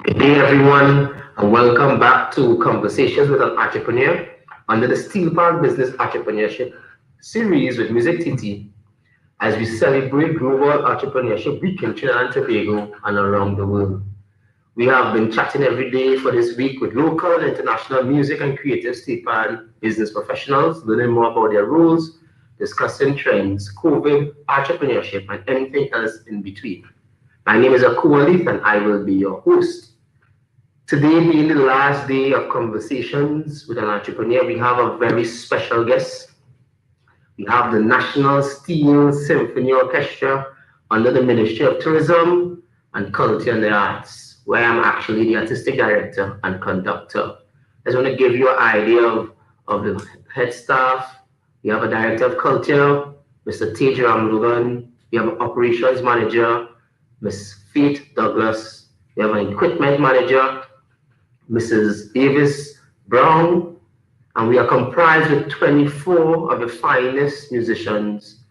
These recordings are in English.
Good day, everyone, and welcome back to Conversations with an Entrepreneur under the Steelpan Business Entrepreneurship series with Music TT as we celebrate Global Entrepreneurship Week in Trinidad and Tobago and around the world. We have been chatting every day for this week with local and international music and creative Steelpan business professionals, learning more about their roles, discussing trends, COVID, entrepreneurship, and anything else in between. My name is Akua Leith, and I will be your host. Today being the last day of conversations with an entrepreneur, we have a very special guest. We have the National Steel Symphony Orchestra under the Ministry of Tourism and Culture and the Arts, where I'm actually the artistic director and conductor. I just want to give you an idea of the head staff. We have a director of culture, Mr. Tej Ramlugan. We have an operations manager, Ms. Faith Douglas. We have an equipment manager, Mrs. Avis Brown, and we are comprised with 24 of the finest musicians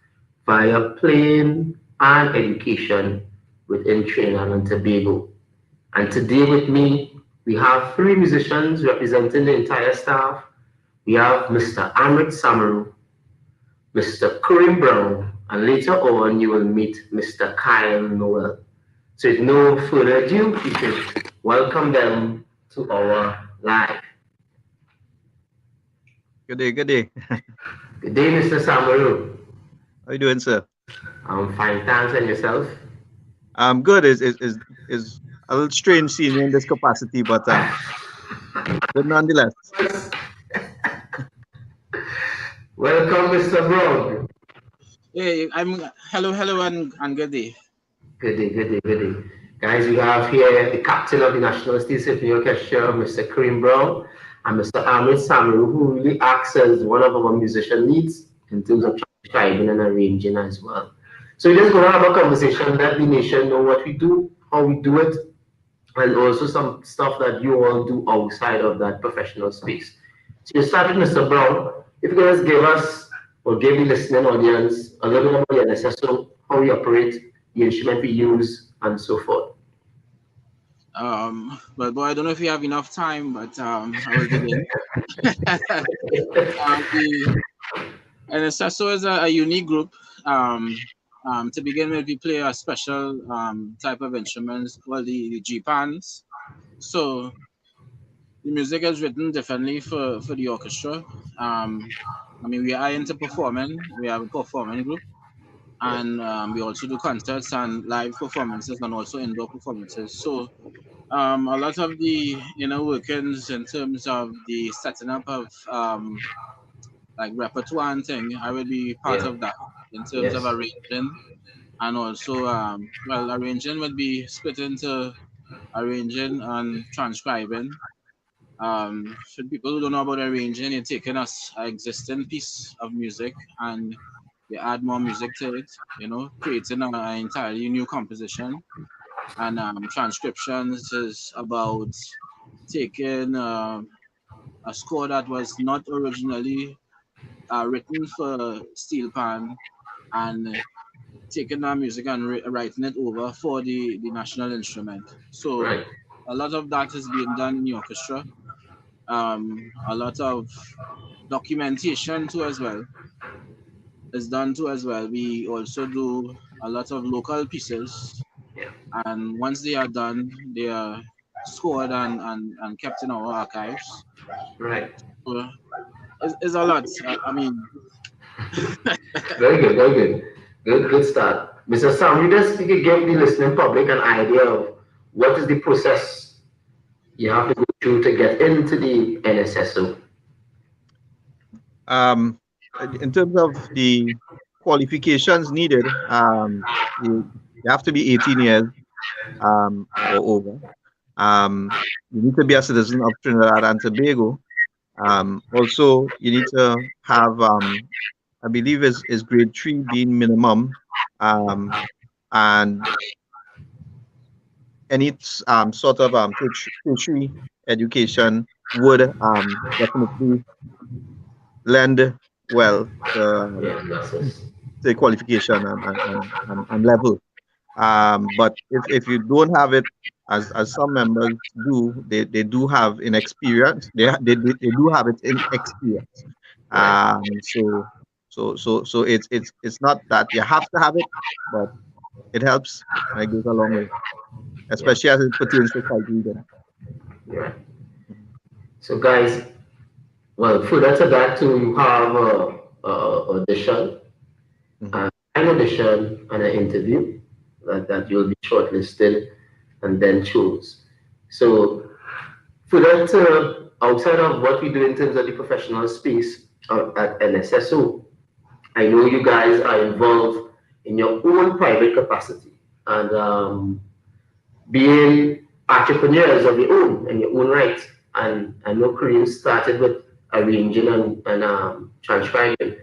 via playing and education within Trinidad and Tobago. And today with me, we have 3 musicians representing the entire staff. We have Mr. Amrit Samaru, Mr. Karim Brown, and later on you will meet Mr. Kyle Noel. So with no further ado, we should welcome them to our live. Good day, good day. Good day, Mr. Samaru. How you doing, sir? I'm fine, thanks, and yourself? I'm good. Is a little strange seeing you in this capacity, but good nonetheless. Welcome, Mr. Brown. Hey, hello, and good day. Good day. Guys, we have here the captain of the National Steel Symphony Orchestra, Mr. Karim Brown, and Mr. Amrit Samaru, who really acts as one of our musician leads in terms of transcribing and arranging as well. So we're just going to have a conversation, let the nation know what we do, how we do it, and also some stuff that you all do outside of that professional space. So you started, Mr. Brown. If you can just give us, or give the listening audience, a little bit about the NSSO, how we operate, the instrument we use, and so forth. But boy, I don't know if you have enough time, but I will begin. The NSSO is a unique group. To begin with, we play a special type of instruments called the G-pans. So the music is written differently for the orchestra. We are into performing. We have a performing group. And we also do concerts and live performances and also indoor performances. So a lot of the inner workings in terms of the setting up of like repertoire and thing, I will be part of that in terms of arranging. And also, arranging would be split into arranging and transcribing. For people who don't know about arranging, you're taking an existing piece of music and you add more music to it, creating an entirely new composition. And transcriptions is about taking a score that was not originally written for Steelpan and taking that music and writing it over for the national instrument. So a lot of that is being done in the orchestra. A lot of documentation too as well is done too as well. We also do a lot of local pieces, and once they are done, they are scored and kept in our archives. Right. So it's a lot. Very good start. Mr. Sam, you just give the listening public an idea of what is the process you have to go through to get into the NSSO. In terms of the qualifications needed, you have to be 18 years or over. You need to be a citizen of Trinidad and Tobago. Also, you need to have, I believe, is grade 3 being minimum, and any sort of tertiary education would definitely lend well the qualification and level. But if you don't have it, as some members do, they do have inexperience. They do have it in experience. Right. So it's not that you have to have it, but it helps and it goes a long way, Yeah. especially as it pertains to site reading. Yeah. So guys, well, further to that too, you have a audition, Mhm. an audition and an interview that you'll be shortlisted and then choose. So for that, outside of what we do in terms of the professional space at NSSO, I know you guys are involved in your own private capacity and being entrepreneurs of your own and your own right. And I know Kareem started with arranging and transcribing.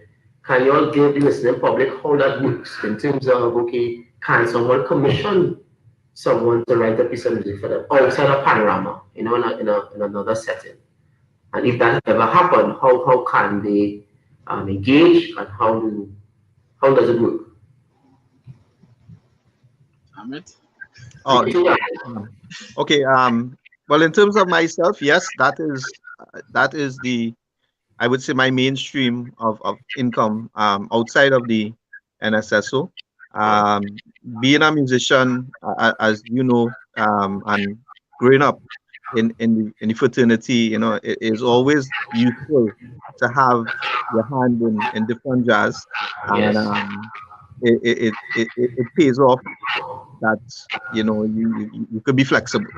Can you all give the listening public how that works in terms of, okay, can someone commission someone to write a piece of music for them outside of panorama, in another setting? And if that ever happened, how can they engage and how does it work? Amit? Oh, um, okay. Well, in terms of myself, yes, that is the, I would say, my mainstream of income outside of the NSSO. Right. Being a musician, as you know, and growing up in the fraternity, it is always useful to have your hand in different jazz, and Yes. it pays off that you could be flexible.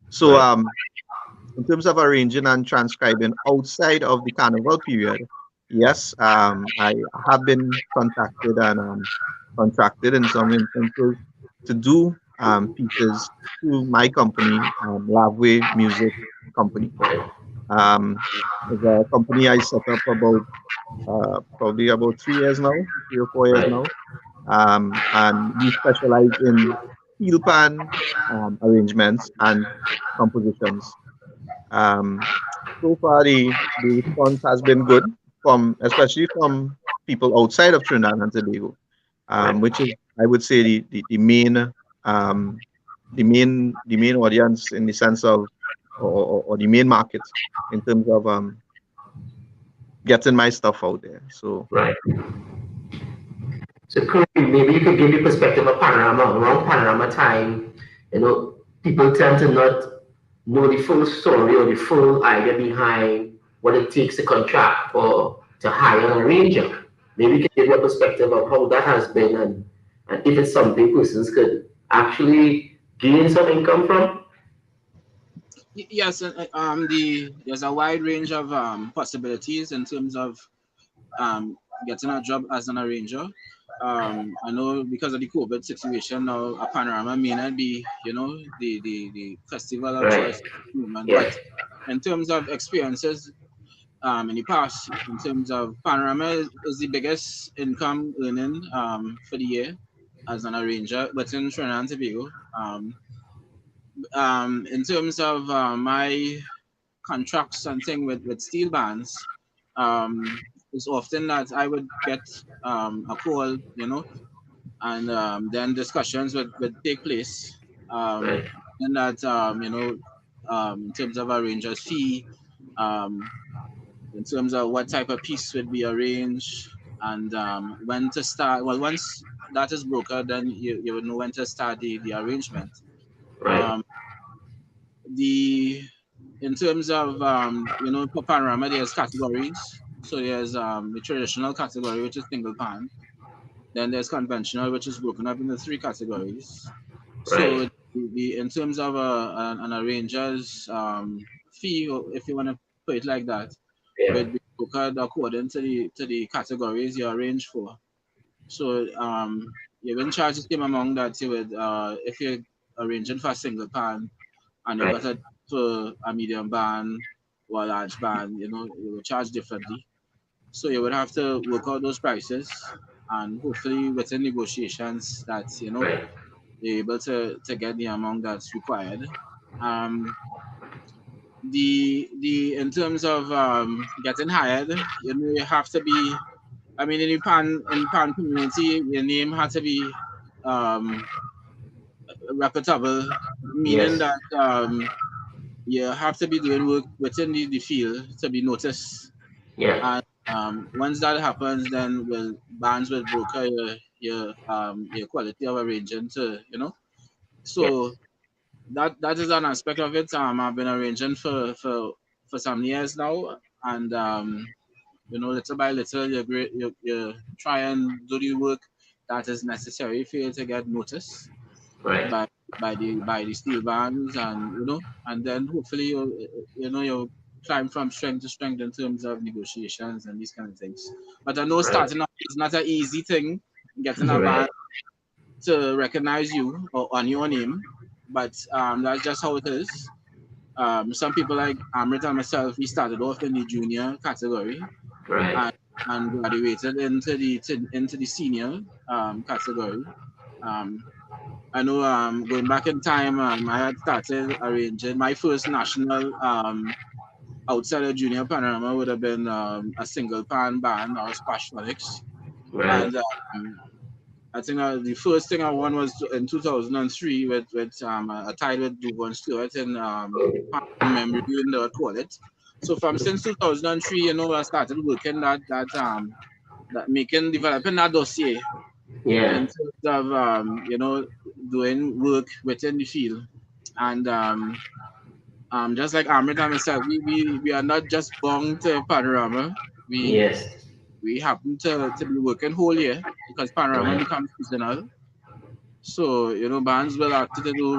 So Right. in terms of arranging and transcribing outside of the carnival period, yes, I have been contacted and contracted in some instances to do pieces to my company, Lavway Music Company. Right. It's a company I set up about probably about 3 years now, 3 or 4 years Right. now, and we specialize in steelpan arrangements and compositions. Um, so far, the response has been good from, especially from people outside of Trinidad and Tobago, Right. which is, I would say, the main the main audience in the sense of, or the main market in terms of getting my stuff out there. So Right. So Kareem, maybe you could give your perspective of panorama. Around panorama time, people tend to not know the full story or the full idea behind what it takes to contract or to hire an arranger. Maybe you can give your perspective of how that has been and if it's something persons could actually gain some income from. Yes, there's a wide range of possibilities in terms of getting a job as an arranger. I know because of the COVID situation now, a panorama may not be, the festival of Right. choice at the moment. Yes. But in terms of experiences in the past, in terms of panorama is the biggest income earning for the year as an arranger, but in Trinidad and Tobago. In terms of my contracts and thing with steel bands, it's often that I would get a call, and then discussions would take place. Um, Right. and that, in terms of arranger's fee, um, in terms of what type of piece would be arranged, and when to start. Well, once that is brokered, then you would know when to start the arrangement. Right. Um, the In terms of for panorama, there's categories. So there's the traditional category, which is single pan. Then there's conventional, which is broken up into three categories. Right. So in terms of an arranger's fee, or if you want to put it like that, Yeah. would be broken according to the categories you arrange for. So you wouldn't charge the same amount that you would if you're arranging for a single pan and you Right. got it for a medium band or a large band, you will charge differently. So you would have to work out those prices and hopefully within negotiations that Right. you're able to get the amount that's required. Um, the In terms of getting hired, you have to be. I mean, in the pan community, your name had to be um, reputable, meaning that you have to be doing work within the field to be noticed. Yeah. And once that happens, then bands will broker your quality of arranging to, So that is an aspect of it. I've been arranging for some years now, and little by little, you try and do the work that is necessary for you to get noticed Right. by the steel bands, and then hopefully you climb from strength to strength in terms of negotiations and these kind of things. But I know starting off is not an easy thing, getting a band to recognize you or on your name, but that's just how it is. Some people like Amrit and myself, we started off in the junior category, Right. and graduated into the senior category. I know going back in time, I had started arranging my first national outside of junior panorama would have been a single pan band or Spashtronics. Right. And I think the first thing I won was in 2003 with a tie with Dubon Stewart in memory, they would call it. So from since 2003, I started working that developing that dossier Yeah. in terms of doing work within the field. And just like Amrit and myself, we are not just bound to panorama. Yes. We happen to be working whole year because panorama Right. becomes seasonal. So bands will have to do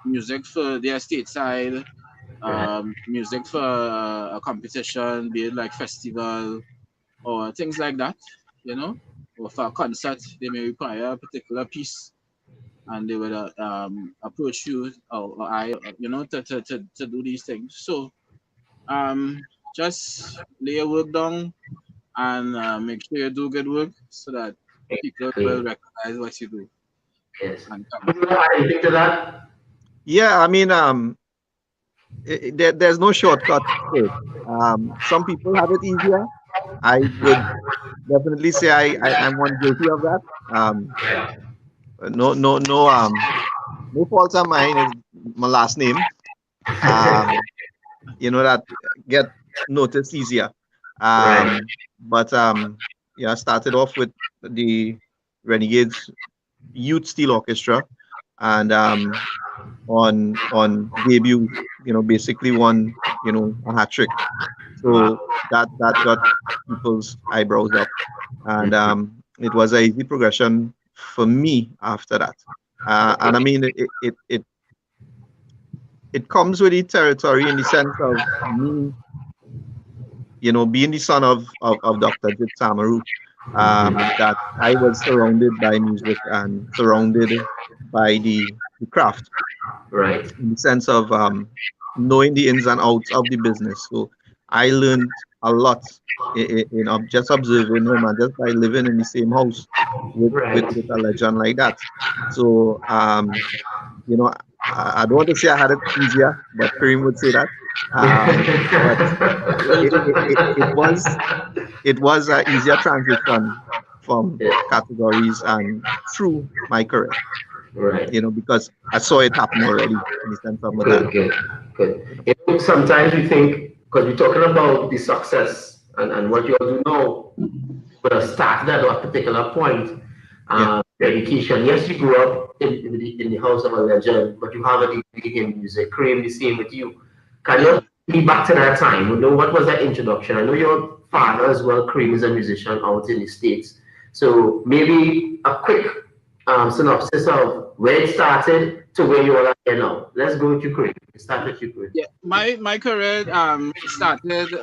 music for their stateside, music for a competition, be it like festival or things like that, or for a concert, they may require a particular piece, and they would approach you or I, to do these things. So just lay your work down and make sure you do good work so that people will recognize what you do. Yes. And Do you want to add anything to that? Yeah, I mean, there's no shortcut to it. Some people have it easier. I would definitely say I'm one guilty of that. No fault of mine is my last name. That get noticed easier. Right. But I started off with the Renegades Youth Steel Orchestra, and on debut, basically won, a hat trick. So that got people's eyebrows up, and it was a easy progression for me after that. And I mean, it comes with the territory in the sense of me, being the son of Dr. Jit Samaru, that I was surrounded by music and surrounded by the craft, Right. in the sense of knowing the ins and outs of the business. So I learned a lot in just observing him and just by living in the same house with a legend like that. So I don't want to say I had it easier, but Kareem would say that. But it was an easier transition from categories and through my career. Right. Because I saw it happen already in the sense of my dad. Good. Sometimes we think, because we're talking about the success and what you all do now, but started at a particular point. Education. Yes, you grew up in the house of a legend, but you have a degree in music. Kareem, the same with you. Can you be back to that time? What was that introduction? I know your father as well, Kareem, is a musician out in the States. So maybe a quick synopsis of where it started to where you are here now. Let's go with you, Kareem. Start with you, Kareem. Yeah, my career started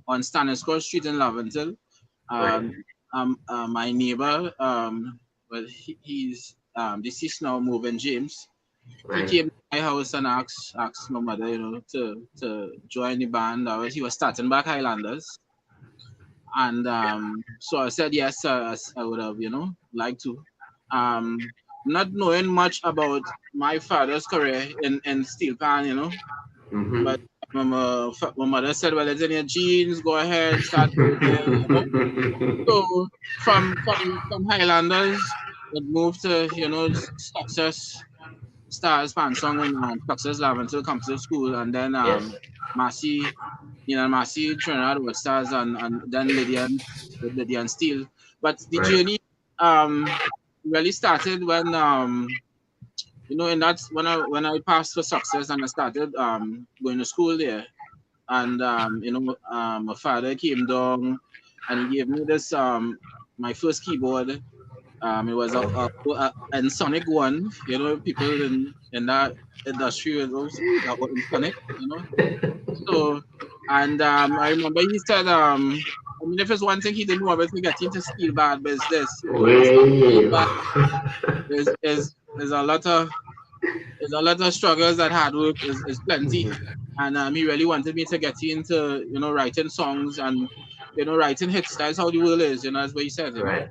on Stanislaus Street in Laventille. My neighbor, he's deceased now, Moving James. He came to my house and asked my mother, to join the band. He was starting back Highlanders, and so I said yes. I would have, liked to. Not knowing much about my father's career in Steelpan, but my mother said, "Well, it's in your genes. Go ahead, start working." So from Highlanders, it moved to, Success Stars Pan Song when Success Lab went to the composite school, and then Yes. Massey, Massey Trinidad All Stars, and then Lydian with Lydian Steel. But the Right. journey really started when and that's when I passed for Success and I started going to school there. And my father came down and he gave me this my first keyboard. It was a Sonic one. People in that industry was also that were in Sonic. So, and I remember he said, if it's one thing he didn't want me to get into steel band business, steel Wait. band is a lot of struggles that hard work is plenty. And he really wanted me to get into, writing songs and, writing hits. That's how the world is, that's what he said. Right.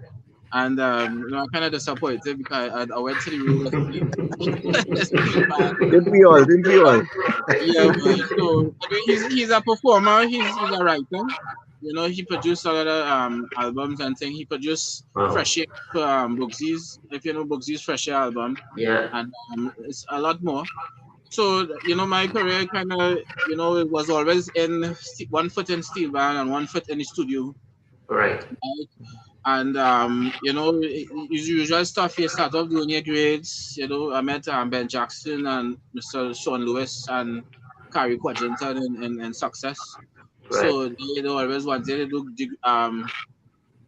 And, I'm kind of disappointed because I went to the room of steel band. Didn't we all? Didn't we all? Yeah, well, so I mean, he's a performer, he's a writer. He produced a lot of albums and things. He produced Wow. Fresh Air for Bugsy's, if you know Bugsy's Fresh Air album. Yeah. And it's a lot more. So, my career kind of, it was always in one foot in steel band and one foot in the studio. Right. Right? And, usual stuff, you start off doing your grades. I met Ben Jackson and Mr. Sean Lewis and Carrie Quadrington in Success. Right. So they always wanted to do,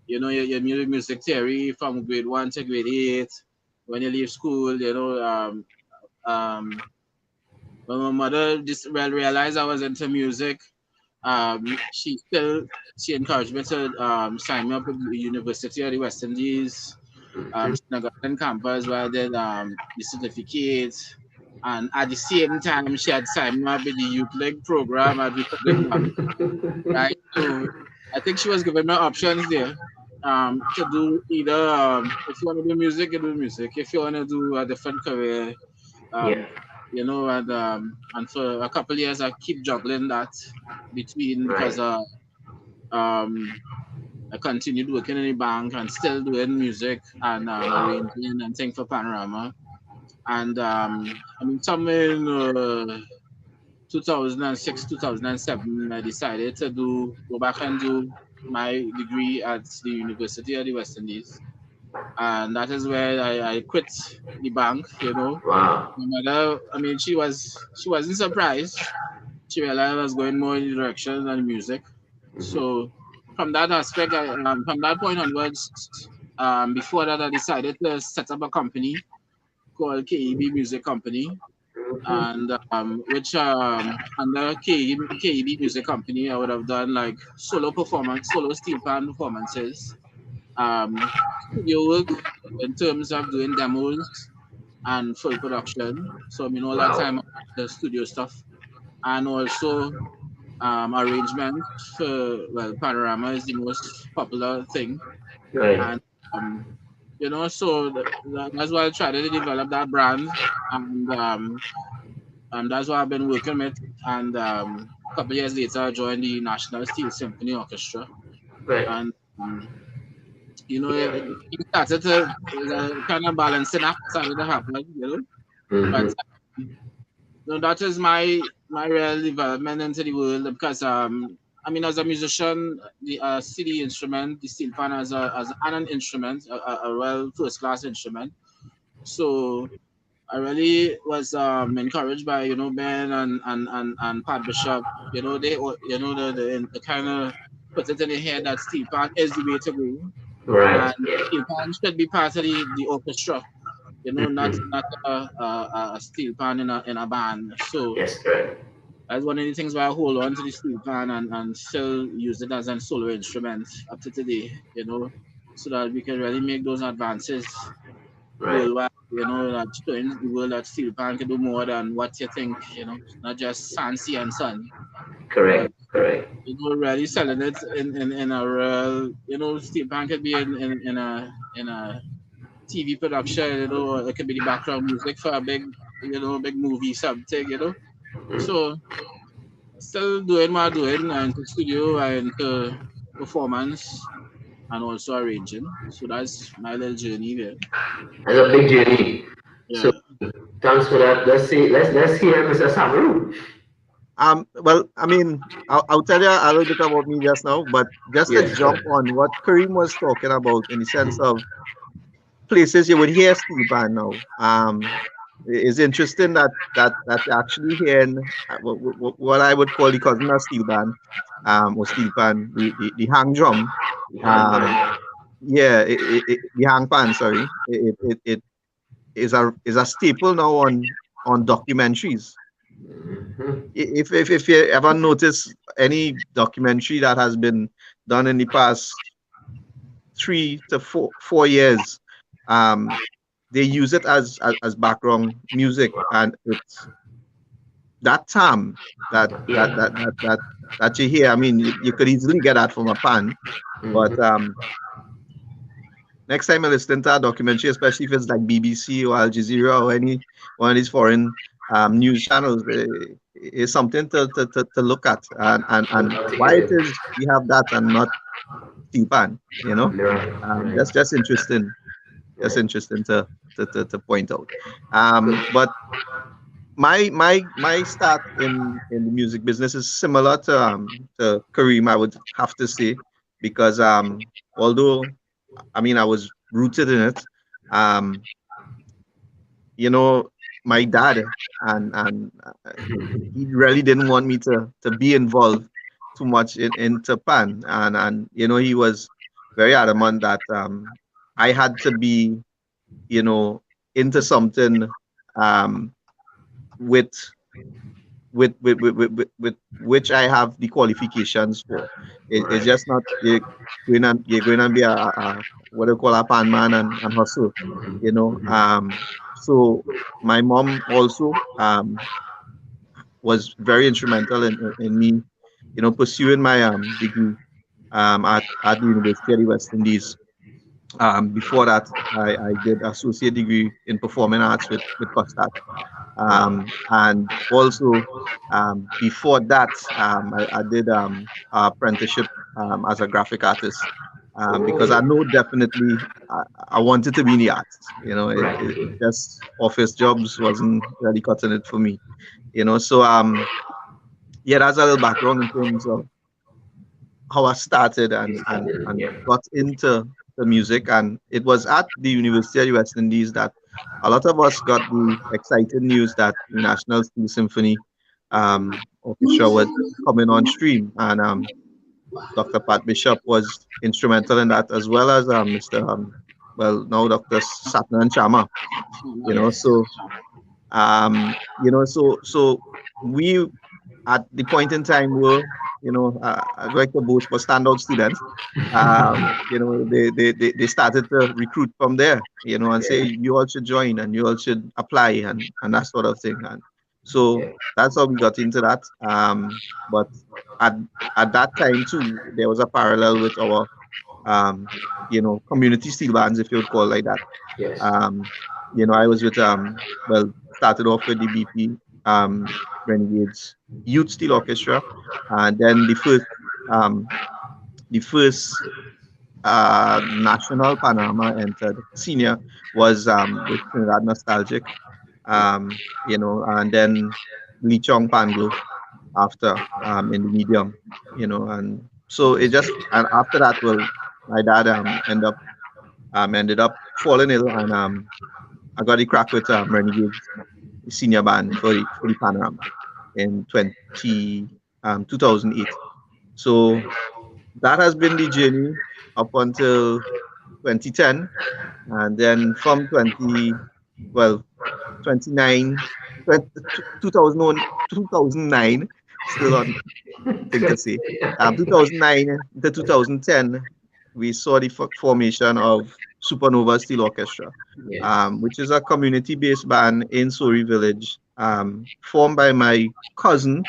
your music theory from grade 1 to grade 8. When you leave school, when my mother just realized I was into music, she encouraged me to sign me up at the University of the West Indies, Trinidad campus, where I did the certificate. And at the same time, she had signed me up with the youth league program at Republic Bank. Right? So I think she was giving me options there to do either, if you want to do music, you do music. If you want to do a different career, Yeah. and for a couple of years I keep juggling that between because Right. I continued working in the bank and still doing music and Wow. arranging and things for Panorama. And somewhere in 2006, 2007, I decided to go back and do my degree at the University of the West Indies. And that is where I quit the bank, Wow. My mother, she wasn't surprised. She realized I was going more in the direction than music. So from that aspect, from that point onwards, before that, I decided to set up a company called KEB Music Company, and which under KEB Music Company, I would have done like solo Steelpan performances, studio work in terms of doing demos and full production. So all that Wow. time on the studio stuff, and also arrangements for Panorama is the most popular thing, Right. and so that's why I tried to develop that brand, and that's what I've been working with. And a couple of years later, I joined the National Steel Symphony Orchestra, Right. and Yeah. it started to kind of balancing act started to happen, but that is my real development into the world because as a musician, the city instrument, the steel pan as an instrument, a real first class instrument. So I really was encouraged by Ben and Pat Bishop. They kind of put it in the head that steel pan is the way to go, Right. and steel pan should be part of the orchestra. Not a steel pan in a band. So Yes. Right. that's one of the things why I hold on to the steel pan and still use it as a solo instrument up to today, so that we can really make those advances Right. worldwide, that showing the world that steel pan can do more than what you think, not just fancy and sun, but Correct. Correct. really selling it in a real, steel pan could be in a TV production, it could be the background music for a big movie something. So still doing what I'm doing into studio and into performance and also arranging. So that's my little journey there. That's a big journey. So Yeah. thanks for that. Let's hear Mr. Samaru. Well, I mean, I'll tell you a little bit about me just now, but just to Yes, jump on what Kareem was talking about in the sense of places you would hear steel band now. It's interesting that you're actually hearing what I would call the cousin of steel band, or steel pan, the hang drum. Um, yeah, the hang pan. Sorry, it is a staple now on documentaries. If you ever notice any documentary that has been done in the past 3 to 4 years, um, they use it as background music, and it's that term that you hear. I mean, you could easily get that from a pan, but next time you listen to a documentary, especially if it's like BBC or Al Jazeera or any one of these foreign news channels, is something to look at, and why it is we have that and not Steelpan, you know. Right, That's interesting. That's right. interesting to point out. But my start in the music business is similar to Kareem, I would have to say, because although I mean I was rooted in it, um, you know, my dad and he really didn't want me to be involved too much into pan, and you know he was very adamant that I had to be, you know, into something um with with which I have the qualifications for. It's Right. just not you're going to be a what do you call a pan man and hustle, you know. So my mom also was very instrumental in me, you know, pursuing my degree at the University of the West Indies. Before that, I did associate degree in performing arts with Costa. And also, before that, I did apprenticeship as a graphic artist, because I Oh, know definitely I wanted to be in the arts. You know, it right. just office jobs wasn't really cutting it for me. You know, so yeah, that's a little background in terms of how I started You started, and yeah. got into the music. And it was at the University of the West Indies that a lot of us got the exciting news that the National Steel Symphony Orchestra was coming on stream. And Dr. Pat Bishop was instrumental in that, as well as Mr. Well, now Dr. Satnan Chama, you know. Yes. So, so we at the point in time were, you know, I'd like to boast for standout students. You know, they started to recruit from there, you know, and say Yeah. you all should join and you all should apply and that sort of thing. And so Yeah. that's how we got into that. But at at that time too, there was a parallel with our um, you know, community steel bands, if you would call it like that. Yes. um, you know, I was with well, started off with the BP Renegades Youth Steel Orchestra, and then um, the first national Panama entered senior was with Trinidad Nostalgic, you know, and then Lee Chong Panglo after in the medium, you know, and so it just and after that, well, my dad ended up falling ill, and I got the crack with Renegades senior band for the Panorama in 2008. So that has been the journey up until 2010, and then from well 29 20, 2001 2009, still on thing to say, 2009 to 2010, we saw the formation of Supernova Steel Orchestra, Yes. which is a community-based band in Surrey Village, formed by my cousin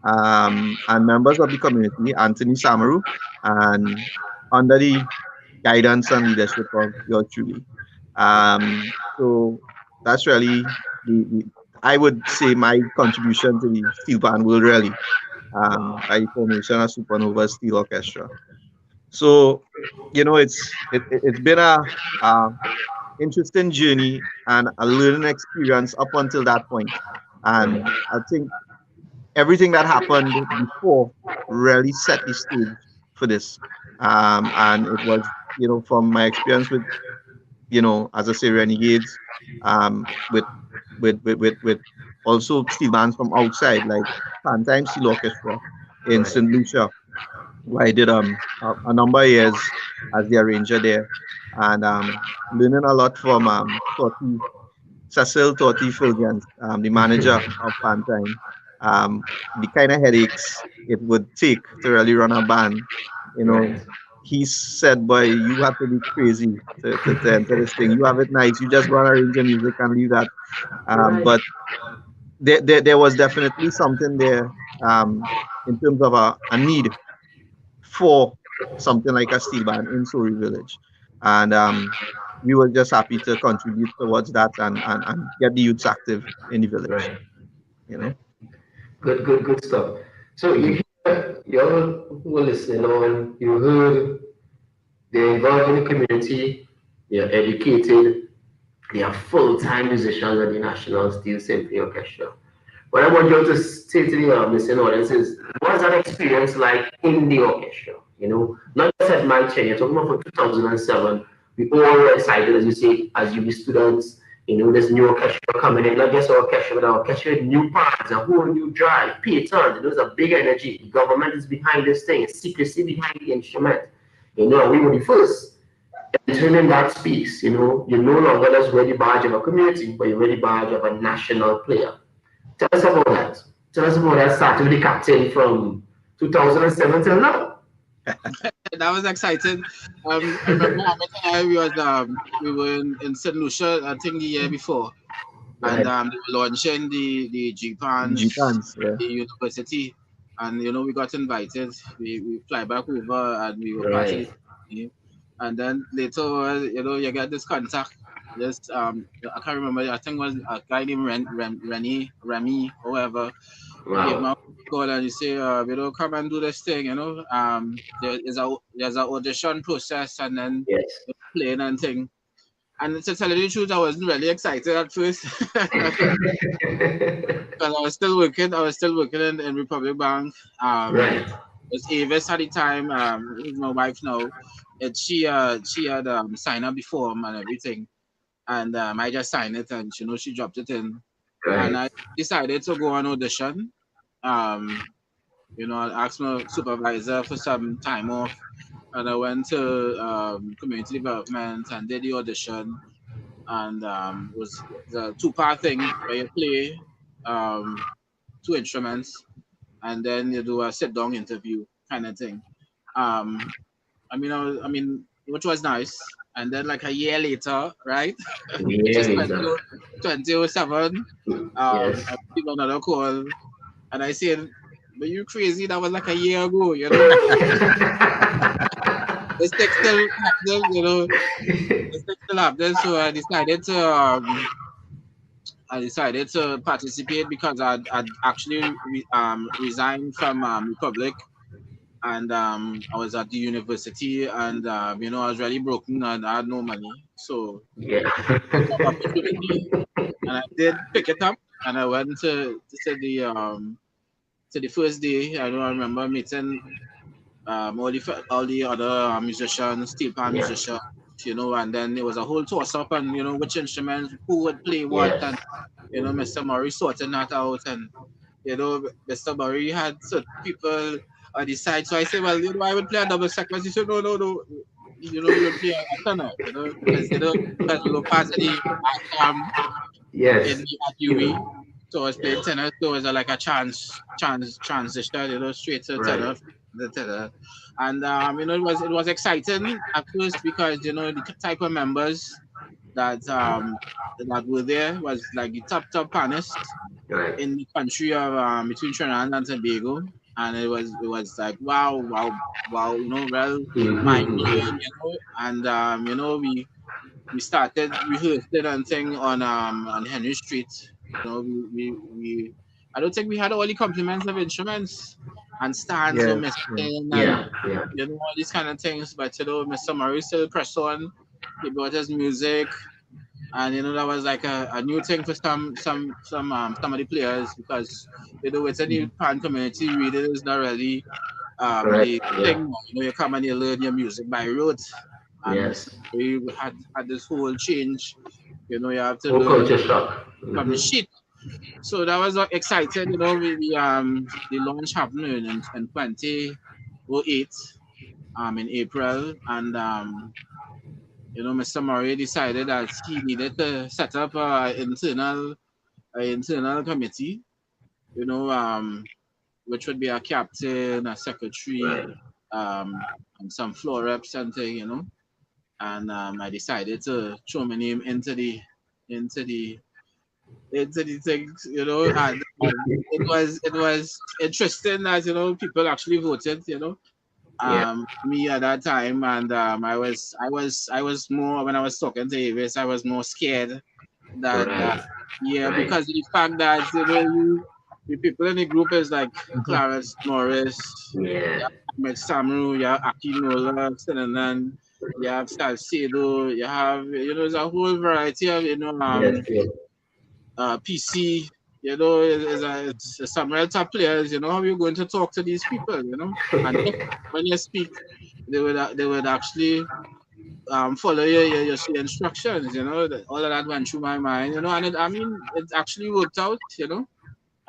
and members of the community, Anthony Samaru, and under the guidance and leadership of your truly. So that's really I would say my contribution to the steel band world, really, by the formation of Supernova Steel Orchestra. So, it's been a interesting journey and a learning experience up until that point. Right. And I think everything that happened before really set the stage for this. And it was, from my experience with, as I say, Renegades, with with also steel bands from outside, like Pantime Steel Orchestra in Right. St. Lucia, where I did a number of years as the arranger there, and learning a lot from Cecil Totti Fulgens, the manager of Pantime, the kind of headaches it would take to really run a band. You know, Right. he said, "Boy, you have to be crazy to enter this thing. You have it nice. You just go and arrange your music and leave that." Right. But there was definitely something there, in terms of a need for something like a steel band in Surrey Village. And we were just happy to contribute towards that, and get the youths active in the village, Right. you know. Right. Good stuff. So you all who were listening on, you heard they're involved in the community, they're educated, they are full-time musicians at the National Steel Symphony Orchestra. What I want you to say to the listening audience is, what's that experience like in the orchestra? Not just at my tenure, talking about for 2007, we all were excited, as you say, as UB students, this new orchestra coming in, not just orchestra, but an orchestra with new parts, a whole new drive, patterns, there's a big energy. The government is behind this thing, secrecy behind the instrument. We were the first. And in that space, you're no longer just wear the badge of a community, but you wear the badge of a national player. Tell us about that. Tell us about that starting with the captain from 2007 till now. That was exciting. I remember we were in St. Lucia, I think the year before, and Right, they were launching the G-Pans, G-Pans, yeah. the university, and we got invited. We fly back over and we were part of the right, team. And then later, you get this contact. This I can't remember. I think it was a guy named Remy, or whatever. Gave wow, my call and you say, come and do this thing, there's a audition process and then yes. playing and thing. And to tell you the truth, I wasn't really excited at first because I was still working. I was still working in Republic Bank. Right, It was Avis at the time. Who's my wife now. She had signed up the form and everything, and I just signed it and she dropped it in, and right, I decided to go on audition. Um, I asked my supervisor for some time off, and I went to community development and did the audition, and it was the two-part thing where you play two instruments, and then you do a sit-down interview kind of thing. Um, which was nice. And then like a year later, right, which yeah, is Lisa. 2007, Yes. I received another call, and I said, "But you crazy? That was like a year ago, This thing still happening, This thing still happening." So I decided to participate because I'd actually resigned from Republic, and I was at the university, and I was really broken and I had no money. So Yeah. an opportunity, and I did pick it up, and I went to the first day. I remember meeting all the other musicians, Steelpan Yeah. musicians, and then it was a whole toss up, and which instruments, who would play what, Yes. and Mr. Murray sorting that out, and Mr. Murray had certain people on the side. So I said, well, I would play a double second. He said, no, no, no, you would play a tenor, because we were part of the in Yes. the at UE. So I was playing tenor, so it was like a transition, straight to Right. tenor, the tenor. And it was exciting at first because the type of members that were there was like the top pianists Right. in the country of between Trinidad and Tobago, and it was like wow, well mind blowing, Mm-hmm. and we started rehearsing and thing on Henry Street. We I don't think we had all the complements of instruments, and stands were Yes, missing, yes. and Yeah, yeah. all these kind of things. But Mr. Murray still pressed on. He brought his music, and that was like a new thing for some of the players, because within the pan community, really is not really Correct. the Yeah. thing. You come and you learn your music by rote, and Mr. Yes. Murray had this whole change. You have to Whole learn it culture shock. from the sheet. So that was exciting. The launch happened in 2008, in April, and Mr. Murray decided that he needed to set up an internal committee, you know, um, which would be a captain, a secretary, Right. and some floor reps and thing. And I decided to throw my name into the into the things. And it was interesting that people actually voted. Yeah. Me at that time, and I was more, when I was talking to Avis, I was more scared that Right. yeah, Right. because of the fact that the people in the group is like Mhm. Clarence Morris, you Yeah. have Ahmed Samru, you have Akinola, Sinanan, you have Salcedo, you have there's a whole variety of Yes. Yes. PC. It's some real top players. How you going to talk to these people. And when you speak, they would actually follow your instructions. All of that went through my mind. And it actually worked out. We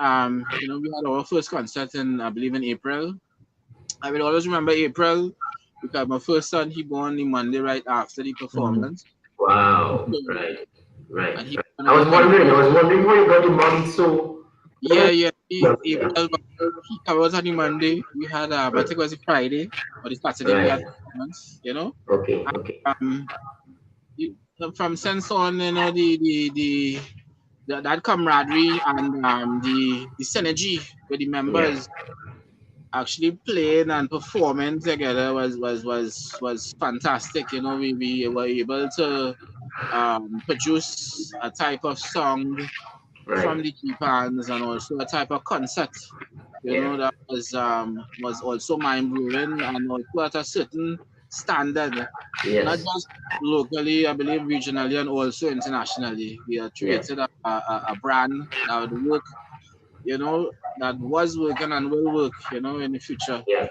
had our first concert I believe in April. I will always remember April, because my first son, he born the Monday right after the Mhm. performance. Wow. So, Right. Right. and he Right. born I on the was Monday. wondering. I was wondering why you got the month so. Yeah, yeah. Yeah. April, he covered on the Monday. We had, I think it was a Friday or the Saturday, we had Right. performance. Okay. Okay. Um, you- from since on, that camaraderie and the synergy with the Yeah. members actually playing and performing together was fantastic. We were able to produce a type of song from Right. the key pans, and also a type of concert, Yeah. that was also mind blowing, and also at a certain standard, not Yes. just locally, I believe regionally and also internationally. We have Yeah. created a brand that would work, that was working and will work, in the future. Yeah.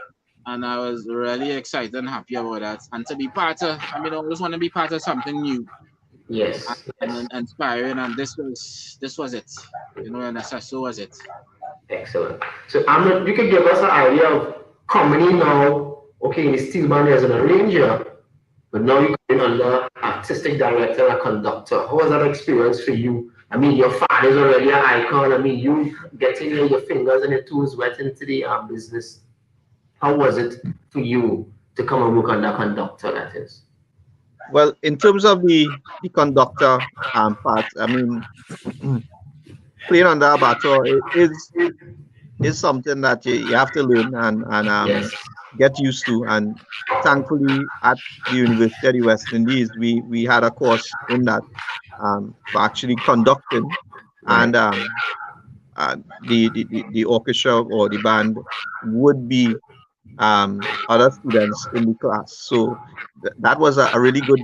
And I was really excited and happy about that. And to be part of, I always want to be part of something new Yes. Yes. and inspiring. And this was it. NSSO was it. Excellent. So, you could give us an idea of coming now. Okay, the steel band as an arranger, but now you're going under artistic director and a conductor. How was that experience for you? I mean, your father is already an icon. I mean, you getting your fingers and your toes wet into the business. How was it for you to come and work under conductor? That is. Well, in terms of the conductor part, I mean, playing under a baton is something that you have to learn and Yes. get used to. And thankfully, at the University of the West Indies, we had a course in that for actually conducting, Right. and the orchestra or the band would be other students in the class. So that was a really good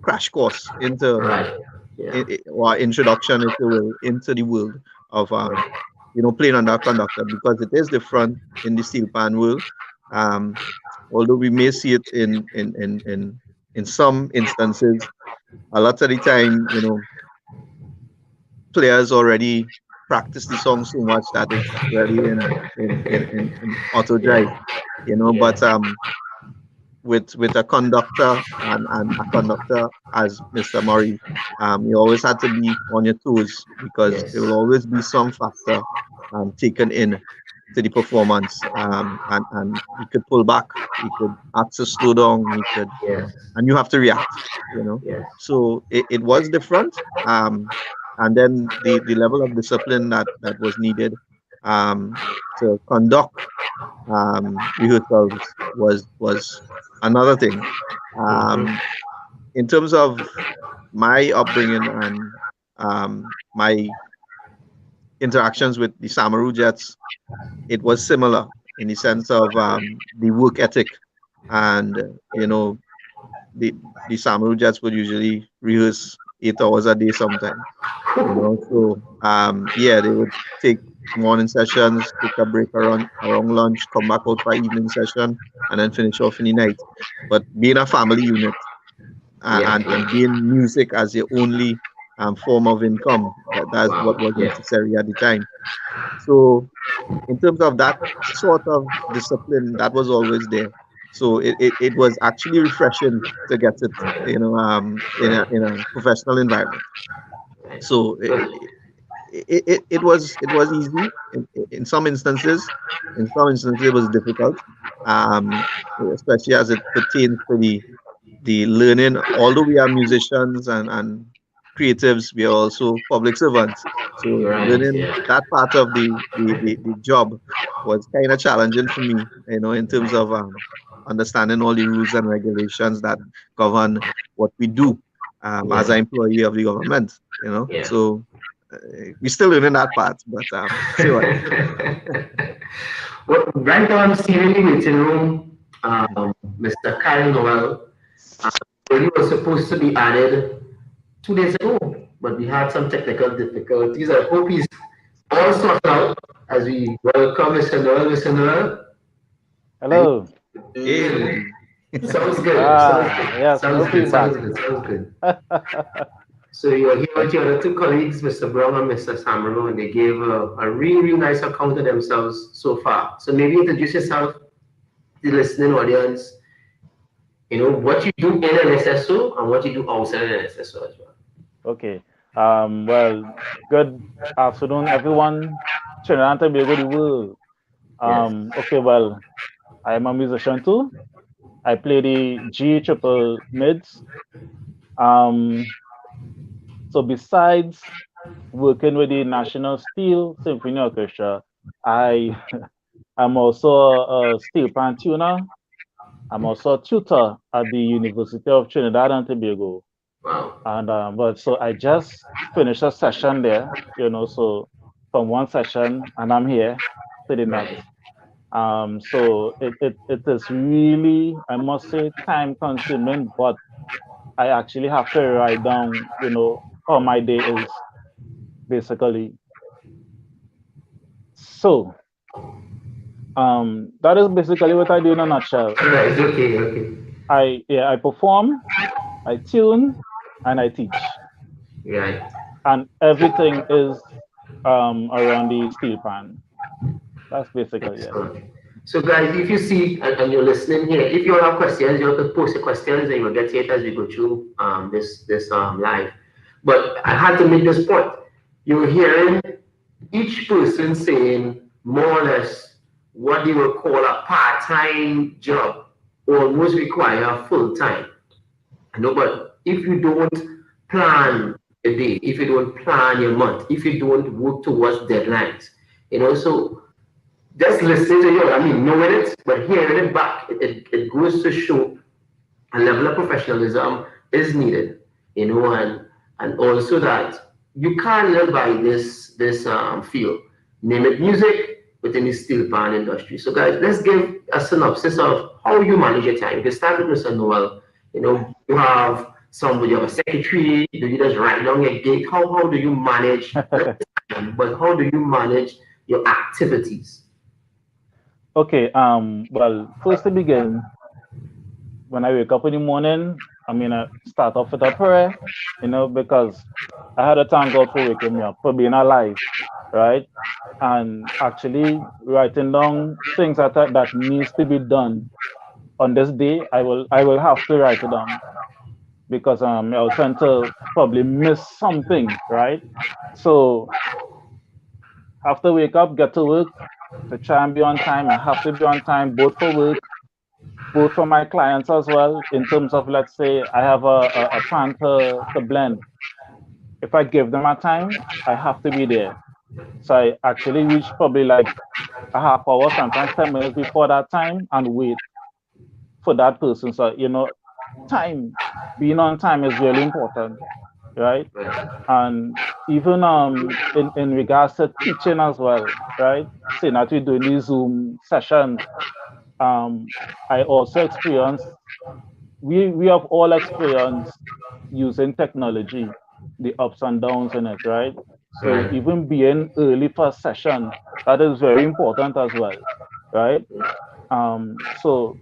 crash course into Right. Yeah. or introduction, if you will, into the world of Right. playing under a conductor, because it is different in the steel pan world. Um, Although we may see it in some instances, a lot of the time, players already practice the song so much that it's really in auto drive, Yeah. but Yeah. with a conductor and a conductor as Mr. Murray, you always had to be on your toes, because there Yes. will always be some factor taken in to the performance, and he could pull back, he could ask to slow down, he could, Yes. and you have to react. Yes. So it was different, and then the level of discipline that was needed to conduct rehearsals was another thing. Mm-hmm. Um, in terms of my upbringing and my interactions with the Samaru Jets, it was similar. in the sense of the work ethic, and the Samaru Jets would usually rehearse 8 hours a day sometimes. So yeah, they would take morning sessions, take a break around lunch, come back out for evening session, and then finish off in the night. But being a family unit, and being music as your only form of income, that's what was necessary at the time. So in terms of that sort of discipline, that was always there. So it was actually refreshing to get it, in a professional environment. So it was easy in some instances. In some instances, it was difficult, um, especially as it pertains to the learning. Although we are musicians and creatives, we are also public servants. So learning that part of the job was kind of challenging for me, in terms of understanding all the rules and regulations that govern what we do as an employee of the government. So we're still learning that part, but say what? Well, right now I'm still in the meeting room. Mr. Kyle Noel, he was supposed to be added 2 days ago, but we had some technical difficulties. I hope he's all sorted out as we welcome Mr. Noel. Mr. Noel. Hello. Hey. Sounds good. Yes, Sounds good. So you're here with your other two colleagues, Mr. Brown and Mr. Samaru, and they gave a really nice account of themselves so far. So maybe introduce yourself to the listening audience. What you do in NSSO and what you do outside NSSO as well. Okay. Well, good afternoon, everyone. Trinidad and Tobago, the world. Okay, well, I am a musician too. I play the G triple mids. So besides working with the National Steel Symphony Orchestra, I am also a steelpan tuner. I'm also a tutor at the University of Trinidad and Tobago. Wow. And but so I just finished a session there, so from one session and I'm here to the next. So it is really, I must say, time consuming, but I actually have to write down, how my day is basically. So that is basically what I do in a nutshell. Right, okay. I perform, I tune, and I teach. Right. And everything is around the steel pan. That's basically it. So guys, if you see and you're listening here, if you all have questions, you have to post your questions and you'll get to it as we go through this live. But I had to make this point. You're hearing each person saying more or less what they will call a part-time job, almost require full-time. But if you don't plan a day, if you don't plan your month, if you don't work towards deadlines, so just listening to you, knowing it, but hearing it back, it goes to show a level of professionalism is needed, and also that you can't live by this field, name it music within the steel pan industry. So guys, let's give a synopsis of how you manage your time. You can start with Mr. Noel. You have somebody, you have a secretary, do you just write down your gig? How do you manage the time, but how do you manage your activities? Okay, well, first to begin, when I wake up in the morning, I start off with a prayer, because I had to thank God for waking me up, for being alive, right? And actually writing down things that needs to be done on this day. I will have to write it down, because I'll tend to probably miss something, right? So after wake up, get to work, to try and be on time. I have to be on time, both for work, both for my clients as well, in terms of, let's say, I have a plan to blend. If I give them a time, I have to be there. So I actually reach probably like a half hour, sometimes 10 minutes before that time, and wait for that person. So, time, being on time is really important, right? And even in regards to teaching as well, right? saying that we're doing these Zoom sessions, I also experienced, we have all experienced using technology, the ups and downs in it, right? So Right. even being early for a session, that is very important as well, right? So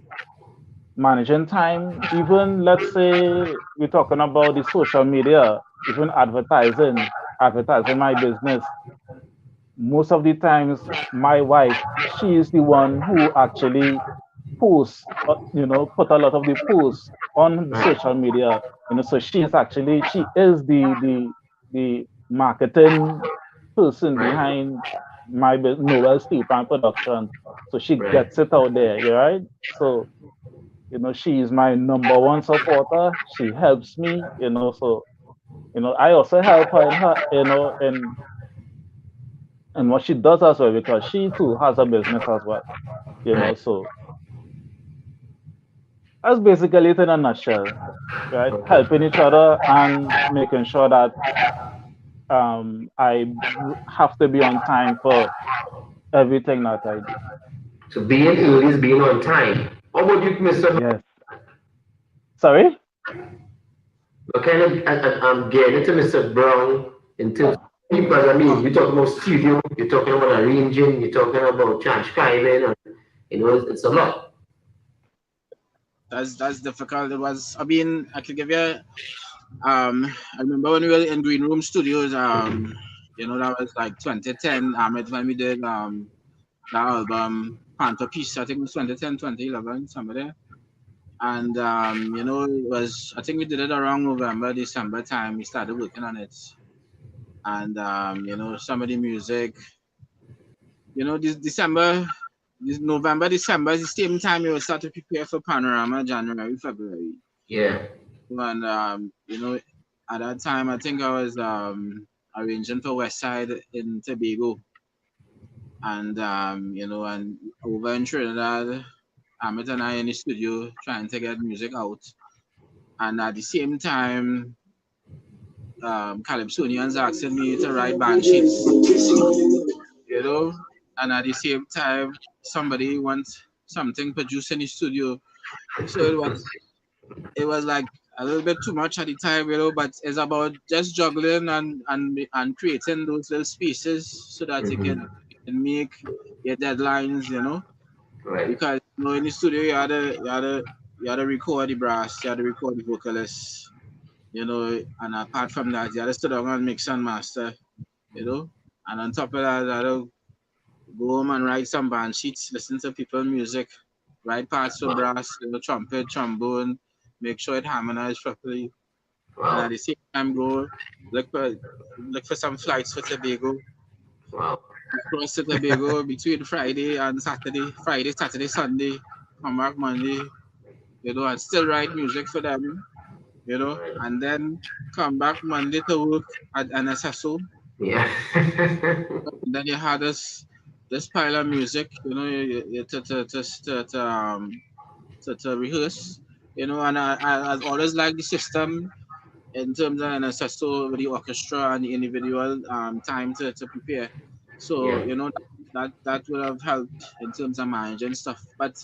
managing time, even let's say we're talking about the social media, even advertising my business. Most of the times, my wife, she is the one who actually posts, put a lot of the posts on the Right. social media. So she is the marketing person Right. behind my Noel Steelpan production. So she Right. gets it out there, you right? So she is my number one supporter. She helps me, so I also help her in her, in what she does as well, because she too has a business as well, Right. so that's basically it in a nutshell, right? Okay. Helping each other and making sure that I have to be on time for everything that I do. So being early is being on time. How about you, Mr. Yes. Sorry? What kind of, I'm getting into Mr. Brown in terms of, because I mean, you're talking about studio, you're talking about arranging, you're talking about transcribing, and it's a lot. That's difficult. It was. I mean, I could give you. I remember when we were in Green Room Studios. That was like 2010. When we did that album Panther Piece. I think it was 2010, 2011, somewhere there. And it was. I think we did it around November, December time. We started working on it, and some of the music. This December. This November, December is the same time you will start to prepare for Panorama, January, February. Yeah. And at that time I think I was arranging for West Side in Tobago, and and over in Trinidad, Amit and I in the studio trying to get music out, and at the same time Calypsonians asking me to write band sheets, and at the same time somebody wants something produced in the studio, so it was like a little bit too much at the time, but it's about just juggling and creating those little spaces so that you can make your deadlines, Right. because in the studio you had to record the brass, you had to record the vocalists, and apart from that you had to sit down and mix and master, and on top of that you had to go home and write some band sheets, listen to people's music, write parts for brass, trumpet, trombone, make sure it harmonizes properly, and at Wow. the same time go look for look for some flights for Tobago. Wow. Cross to Tobago between Friday and Saturday, Friday, Saturday, Sunday, come back Monday, and still write music for them, Right. and then come back Monday to work at NSSO. Yeah. And then you had this pile of music, to rehearse, and I always like the system in terms of NSSO with the orchestra and the individual time to prepare. So Yeah. that would have helped in terms of managing stuff. But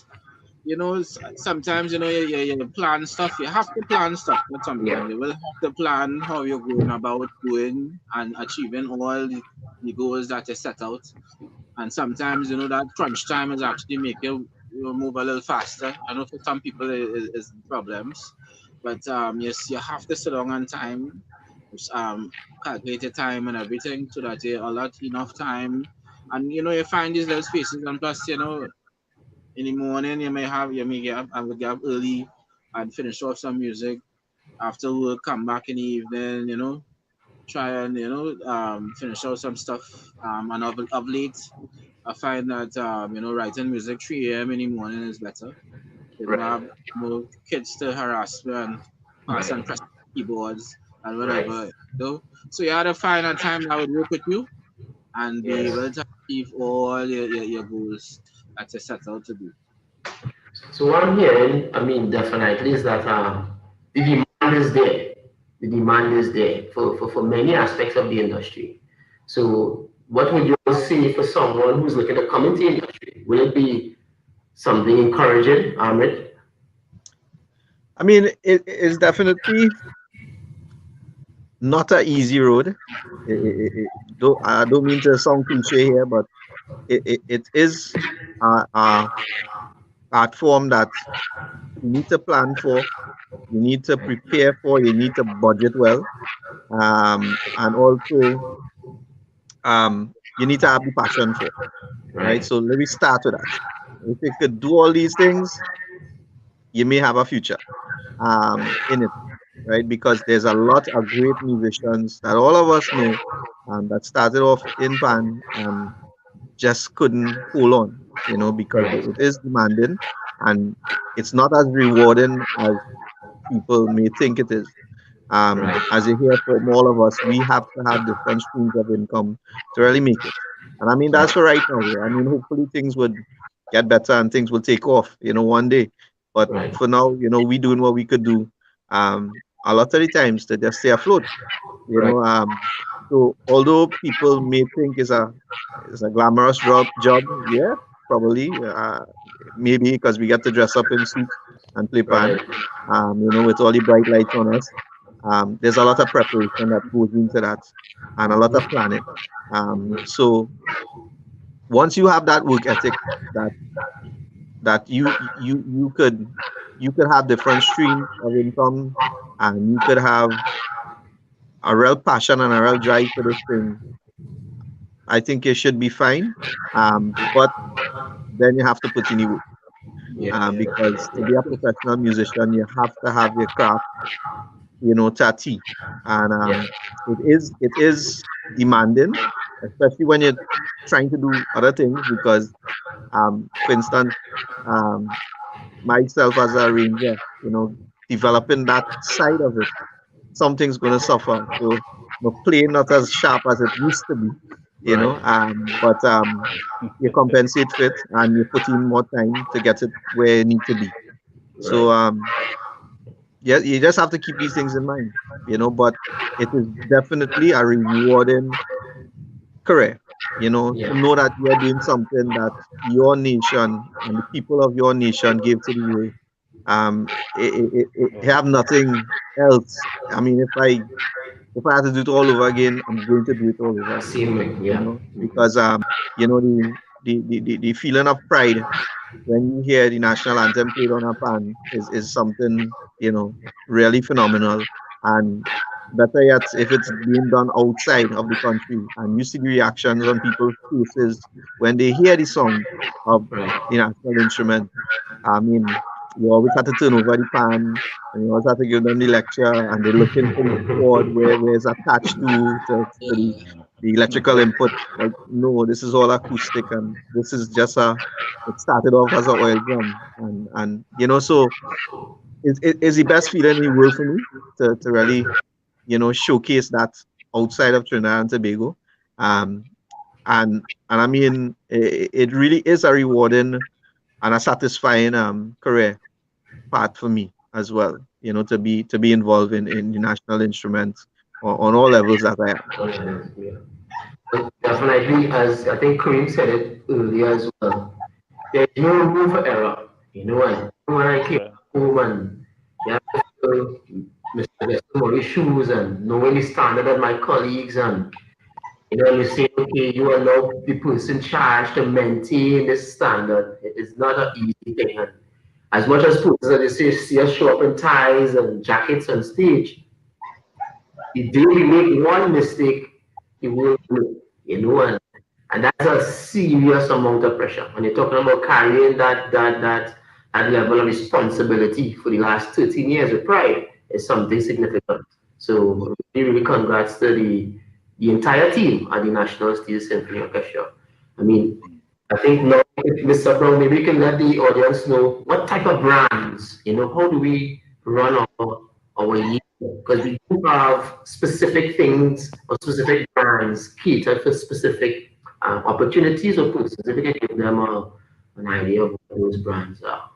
sometimes you plan stuff. You have to plan stuff at some Yeah. point. You will have to plan how you're going about doing and achieving all the goals that you set out. And sometimes that crunch time is actually make you move a little faster. I know for some people it is problems, but yes, you have to sit down on time, um, calculate your time and everything so that you allot enough time. And you find these little spaces, and plus in the morning you may get up, I would get up early and finish off some music. After work, come back in the evening, try and finish out some stuff. And of late I find that writing music 3 a.m. in the morning is better. I Right. have more kids to harass me and pass Right. and press keyboards and Right. whatever. So you have to find a time that would work with you and be Yes. able to achieve all your goals that you set out to do. So what I'm hearing, I mean, definitely is that the demand is there. The demand is there for many aspects of the industry. So what would you say for someone who's looking to come into the industry? Will it be something encouraging, Ahmed? I mean, it is definitely not an easy road. I don't mean to sound cliche here, but it is a platform that you need to plan for, you need to prepare for, you need to budget well, and also you need to have the passion for, right? Right, So let me start with that. If you could do all these things, you may have a future in it, right? Because there's a lot of great musicians that all of us know that started off in pan and just couldn't hold on, because right, it is demanding and it's not as rewarding as people may think it is. right, As you hear from all of us, we have to have different streams of income to really make it. And I mean, that's for right now. I mean, hopefully things would get better and things will take off, one day. But right, for now, we doing what we could do. A lot of the times to just stay afloat, you right, know. So although people may think it's a glamorous job, yeah, probably, maybe because we get to dress up in suits and play pan, right, with all the bright lights on us. There's a lot of preparation that goes into that and a lot of planning. So once you have that work ethic, that you could have different streams of income, and you could have a real passion and a real drive for this thing, I think you should be fine. But then you have to put in the work. yeah, Because to be a professional musician, you have to have your craft, to and yeah, it is demanding, especially when you're trying to do other things. Because, for instance, um, myself as a arranger, developing that side of it, something's going to suffer. So, playing not as sharp as it used to be, right, but you compensate for it and you put in more time to get it where you need to be. So, right, yeah, you just have to keep these things in mind, but it is definitely a rewarding career, to yeah, know that you are doing something that your nation and the people of your nation gave to the world. It have nothing else. I mean, if I had to do it all over again, I'm going to do it all over again, same way, yeah, because the feeling of pride when you hear the national anthem played on a pan is something, really phenomenal. And better yet, if it's being done outside of the country and you see the reactions on people's faces when they hear the sound of right, the national instrument. I mean, you always have to turn over the pan and you always have to give them the lecture, and they're looking for the cord where it's attached to the electrical input. Like, no, this is all acoustic, and this is just it started off as an oil drum. And so it's the best feeling in the world for me to really, showcase that outside of Trinidad and Tobago. Um, and I mean, it really is a rewarding and a satisfying career path for me as well. To be involved in the national instruments on all levels that I am. yeah. But definitely, as I think Kareem said it earlier as well, there's no room for error. And when I came yeah, home and yeah, Mr. Murray's shoes and knowing the standard of my colleagues, and you say, okay, you are now the person charged to maintain this standard. It is not an easy thing. And as much as persons, as they say, see us show up in ties and jackets on stage, the day we make one mistake, it will and that's a serious amount of pressure. When you're talking about carrying that level of responsibility for the last 13 years with pride, is something significant. So really, really congrats to the entire team at the National Steel Symphony Orchestra. I mean, I think now, Mr. Brown, maybe you can let the audience know what type of brands, how do we run our year? Because we do have specific things or specific brands catered for specific opportunities or persons. If you can give them an idea of what those brands are.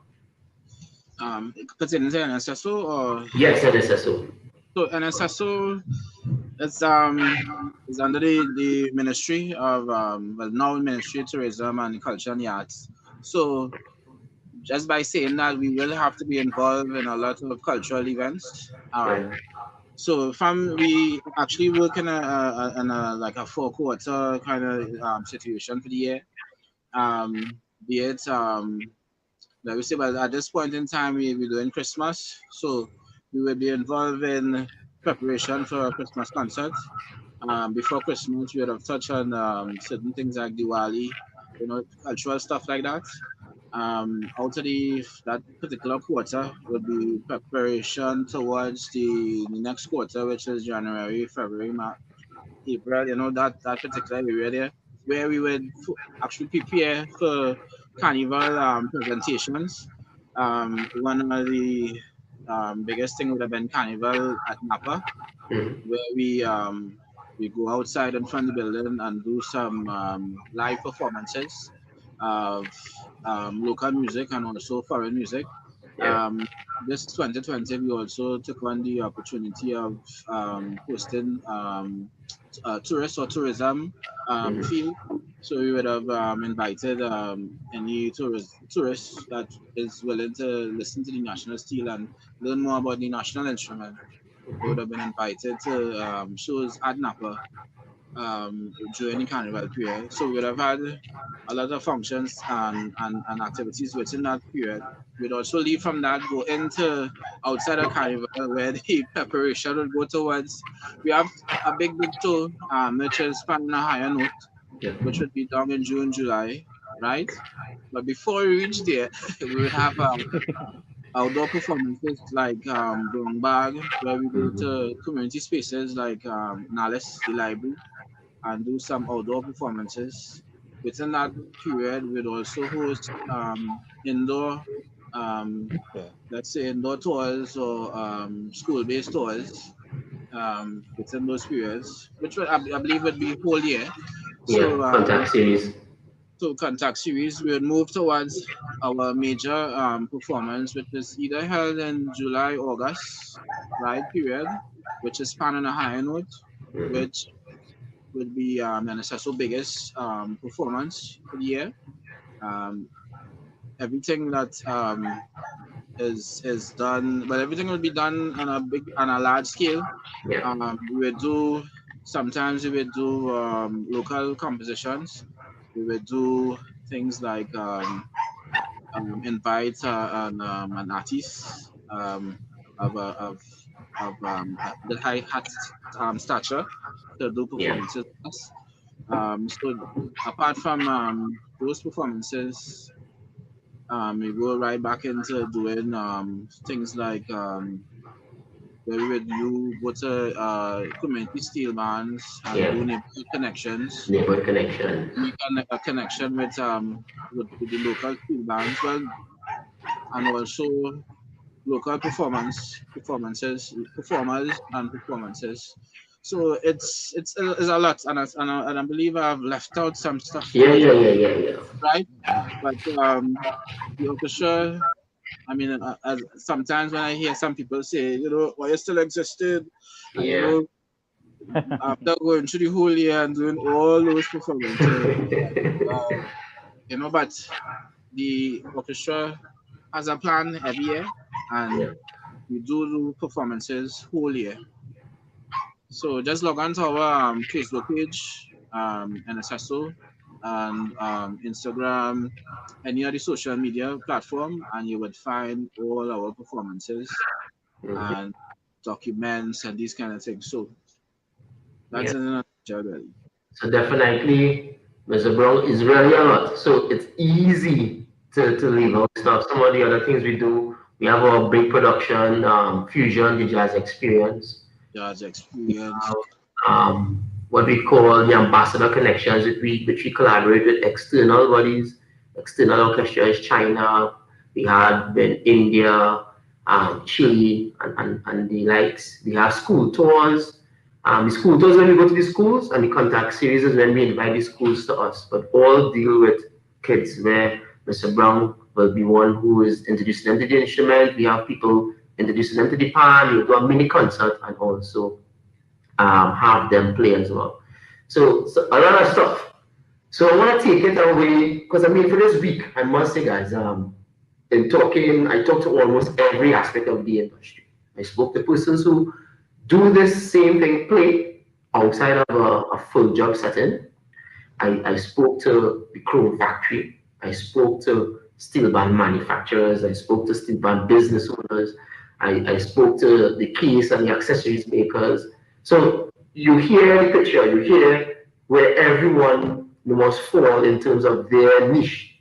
Pertaining to NSSO or Yes, NSSO. So NSSO is under the Ministry of now Ministry of Tourism and Culture and the Arts. So just by saying that, we will have to be involved in a lot of cultural events. So we actually work in a like a 4-quarter kind of situation for the year. Be it like we say, but at this point in time we're doing Christmas, so we will be involved in preparation for a Christmas concert. Before Christmas, we would have touched on certain things like Diwali, cultural stuff like that. Out of that particular quarter would be preparation towards the next quarter, which is January, February, March, April. That particular area there, where we would actually prepare for carnival presentations. One of the biggest thing would have been carnival at Napa, where we go outside in front of the building and do some live performances of local music and also foreign music. This 2020, we also took on the opportunity of hosting tourist or tourism field. So we would have invited any tourist that is willing to listen to the national steel and learn more about the national instrument. They would have been invited to shows at Napa during the carnival period. So we would have had a lot of functions and activities within that period. We'd also leave from that, go into outside of carnival where the preparation would go towards. We have a big tour, which is Pan a Higher Note, which would be done in June, July, right? But before we reach there, we would have outdoor performances like Brown Bag, where we go to community spaces like Nalis, the library, and do some outdoor performances. Within that period, we'd also host indoor, let's say indoor tours or school-based tours within those periods, which I believe would be whole year. So, contact series. So contact series, we would move towards our major performance, which is either held in July, August, right period, which is Pan on a Higher Note, which would be NSSO biggest performance for the year. Everything that is done, but everything will be done on a large scale. We would do sometimes we would do local compositions. We would do things like invite an artist of the high stature to do performances with us. So apart from those performances, we go right back into doing things like where we would go to community steel bands and do neighborhood connections. Neighborhood connection. Make a connection with the local steel bands, and also local performers and performances. So it's a lot, and I believe I've left out some stuff. Yeah. Right, but the orchestra. I mean, sometimes when I hear some people say, why it still existed, and, after going through the whole year and doing all those performances, but the orchestra has a plan every year, and we do performances whole year. So just log on to our Facebook page, NSSO, and Instagram, any other social media platform, and you would find all our performances and documents and these kind of things. So that's in a nutshell, really. So definitely, Mr. Brown is really a lot. So it's easy to leave out stuff. Some of the other things we do, we have our big production, Fusion, the Jazz Experience. What we call the ambassador connections, which we collaborate with external bodies, external orchestras, China. We have been India, Chile, and the likes. We have school tours. The school tours when we go to the schools, and the contact series is when we invite the schools to us. But all deal with kids, where Mr. Brown will be one who is introducing them to the instrument. We have people introduces them to the pan, you do a mini concert, and also have them play as well. So a lot of stuff. So I want to take it away because I mean for this week, I must say, guys, I talked to almost every aspect of the industry. I spoke to persons who do this same thing, play outside of a full job setting. I spoke to the chrome factory. I spoke to steel band manufacturers. I spoke to steel band business owners. I spoke to the case and the accessories makers. So you hear the picture, you hear where everyone must fall in terms of their niche.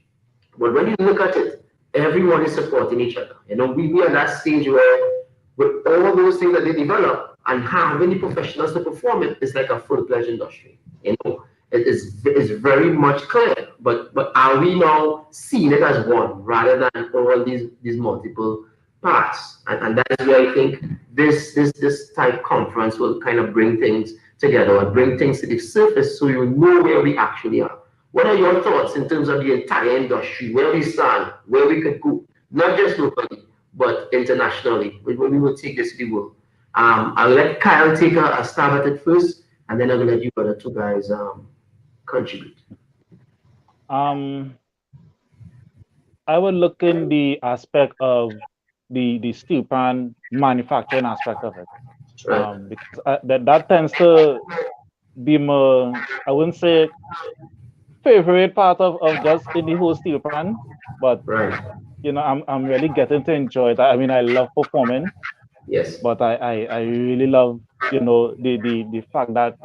But when you look at it, everyone is supporting each other. You know, we are at that stage where with all those things that they develop and having the professionals to perform it, it's like a full-fledged industry. You know, it's very much clear. But are we now seeing it as one rather than all these multiple parts? And that is where I think this type conference will kind of bring things together or bring things to the surface so you know where we actually are. What are your thoughts in terms of the entire industry, where we stand, where we could go, not just locally, but internationally, when we will take this to the world? I'll let Kyle take a stab at it first, and then I'm going to let you other two guys contribute. I would look in the aspect of the steel pan manufacturing aspect of it. Right. Because that tends to be more, I wouldn't say favorite part of just in the whole steel pan, but Right. you know, I'm really getting to enjoy that. I mean, I love performing, Yes. but I really love, you know, the fact that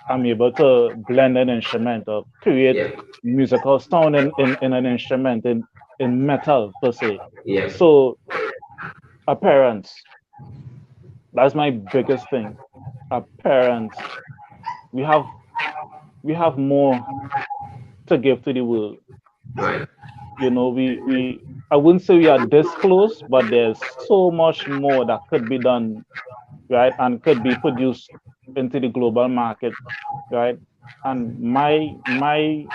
I'm able to blend an instrument or create Yeah. musical sound in an instrument in metal per se. Yeah. So appearance, that's my biggest thing. Appearance. We have more to give to the world. Right. You know, we I wouldn't say we are this close, but there's so much more that could be done, right? And could be produced into the global market, right? And my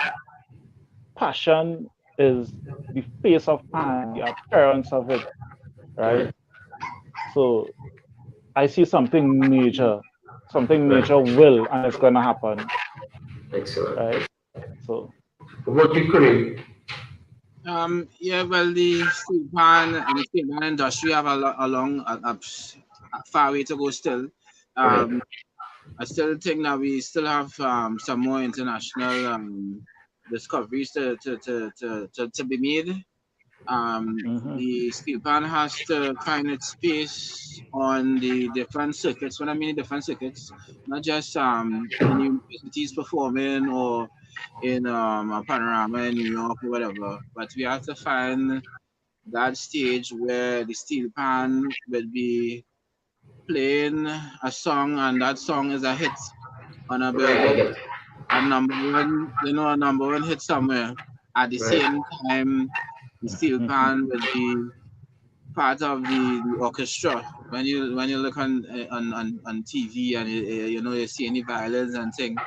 passion is the face of pan, the appearance of it, right? Right. So I see something Right. major will, and it's gonna happen, right? Excellent. So What you Kareem? Yeah, well, the steel pan and the steel pan industry have a far way to go still. Right. I still think that we still have some more international discoveries to be made. mhm, The steel pan has to find its space on the different circuits. When I mean different circuits, not just in universities performing or in a panorama in New York or whatever, but we have to find that stage where the steel pan will be playing a song and that song is a hit on a Right. I billboard, get. a number one, a number one hit somewhere. At the Right. same time, the steel mhm, pan will be part of the orchestra. When you look on TV and you see any violins and thing,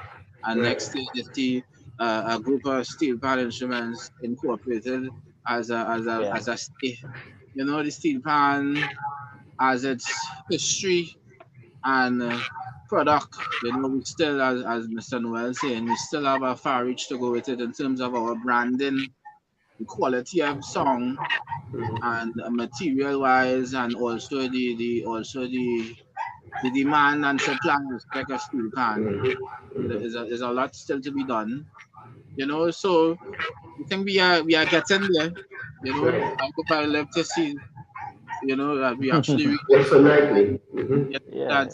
and next Right. thing you see a group of steel pan instruments incorporated yeah, as a stay. You know, the steel pan has its history and product. You know, we still, as Mr. Noel saying, we still have a far reach to go with it in terms of our branding, the quality of song, Mhm. and material wise, and also the demand and supply aspect of steel pan. Mhm. Mhm. Is a lot still to be done. You know, so I think we are getting there. You know, Right. I hope I live to see. That we actually reach Definitely. Mhm. you yeah. that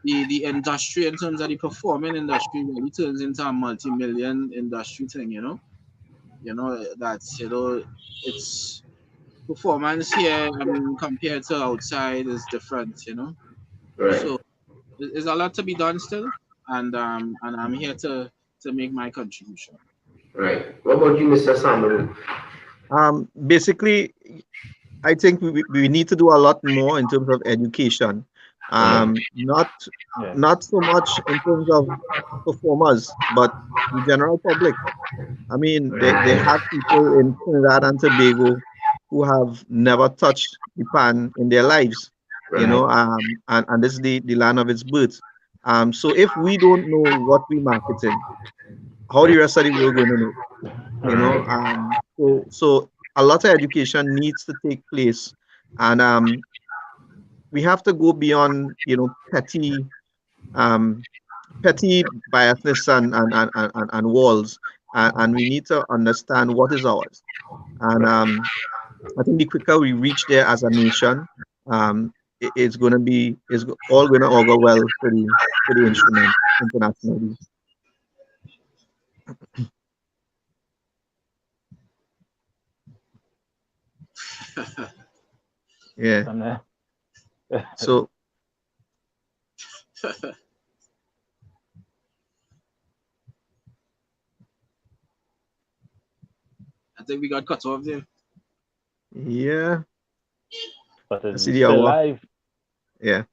the industry in terms of the performing industry really turns into a multi-million industry thing. That's it's performance here. I mean, compared to outside is different. Right. So there's a lot to be done still, and I'm here to make my contribution. Right. What about you, Mr. Samaru? Basically, I think we need to do a lot more in terms of education. Right. Not Yeah. not so much in terms of performers, but the general public. I mean, they Right. have people in Trinidad and Tobago who have never touched the pan in their lives. you know, and this is the land of its birth. So if we don't know what we marketing, how the rest of the world going to know? You know, so a lot of education needs to take place, and we have to go beyond, you know, um, petty biasness and walls, and we need to understand what is ours. And I think the quicker we reach there as a nation, it's going to be all going to augur well for the instrument internationally. Yeah. So I think we got cut off there. yeah, But I it's see the still hour. live. Yeah.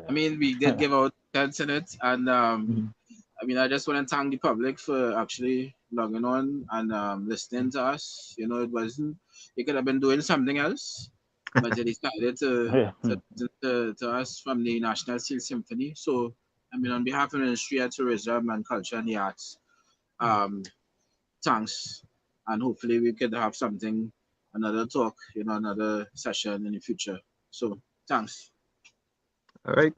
I mean, we did give out 10 minutes, and Mhm. I mean, I just want to thank the public for actually logging on and listening to us. You know, it wasn't, you could have been doing something else, but they decided Yeah. to us from the National Steel Symphony. So, I mean, on behalf of the Ministry of Tourism and Culture and the Arts, um, thanks. And hopefully we could have something, another talk, you know, another session in the future. So, thanks. All right.